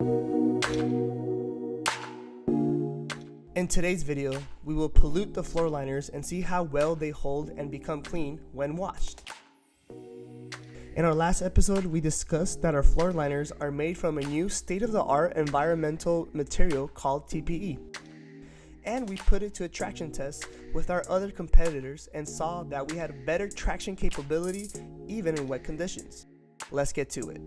In today's video, we will pollute the floor liners and see how well they hold and become clean when washed. In our last episode, we discussed that our floor liners are made from a new state-of-the-art environmental material called TPE. And we put it to a traction test with our other competitors and saw that we had better traction capability even in wet conditions. Let's get to it.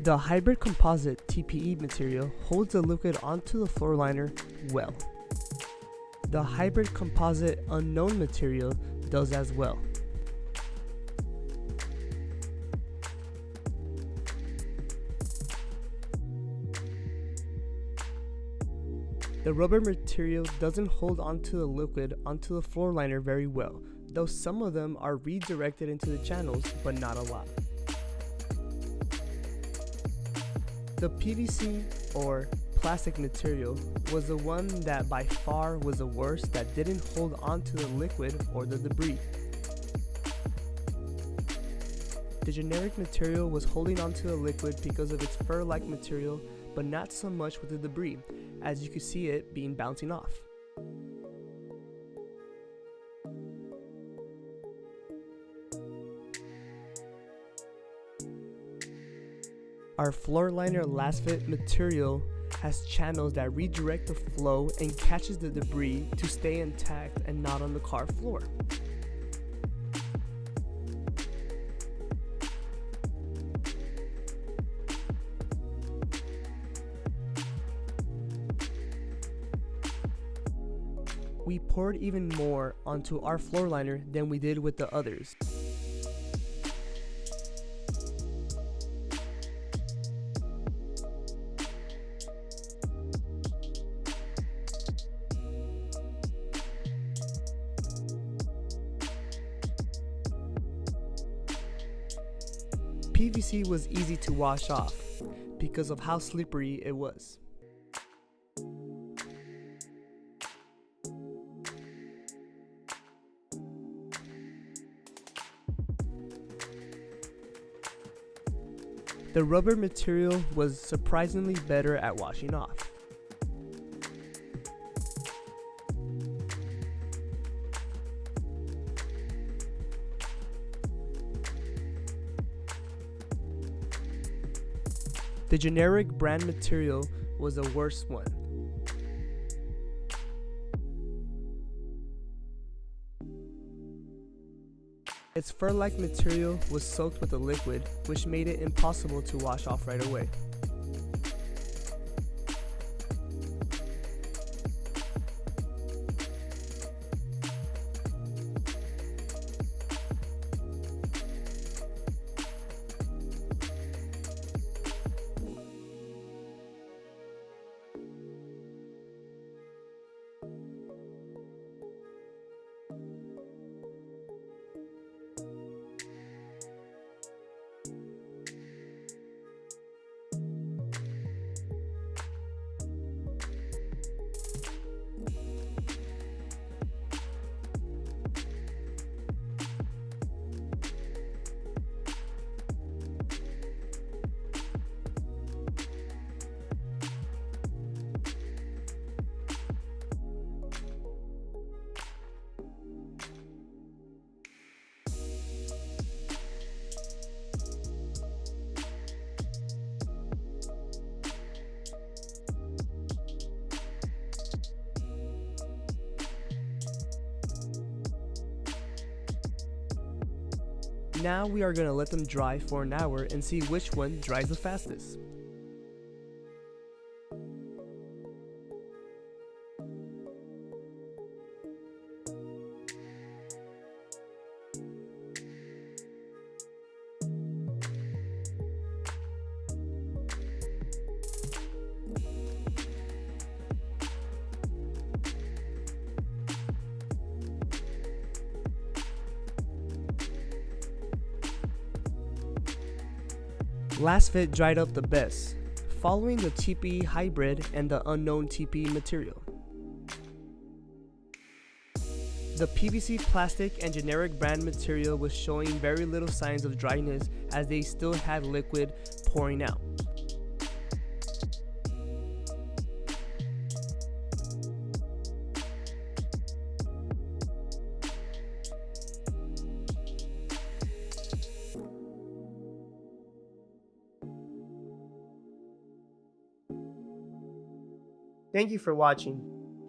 The hybrid composite TPE material holds the liquid onto the floor liner well. The hybrid composite unknown material does as well. The rubber material doesn't hold onto the liquid onto the floor liner very well, though some of them are redirected into the channels, but not a lot. The PVC or plastic material was the one that by far was the worst, that didn't hold onto the liquid or the debris. The generic material was holding onto the liquid because of its fur-like material, but not so much with the debris, as you could see it being bouncing off. Our floor liner Lasfit material has channels that redirect the flow and catches the debris to stay intact and not on the car floor. We poured even more onto our floor liner than we did with the others. PVC was easy to wash off because of how slippery it was. The rubber material was surprisingly better at washing off. The generic brand material was the worst one. Its fur-like material was soaked with a liquid, which made it impossible to wash off right away. Now we are going to let them dry for an hour and see which one dries the fastest. Lasfit dried up the best, following the TPE hybrid and the unknown TPE material. The PVC plastic and generic brand material was showing very little signs of dryness as they still had liquid pouring out. Thank you for watching.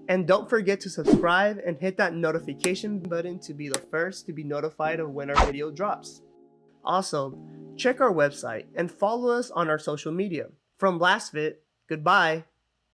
And don't forget to subscribe and hit that notification button to be the first to be notified of when our video drops. Also, check our website and follow us on our social media. From Lasfit, goodbye.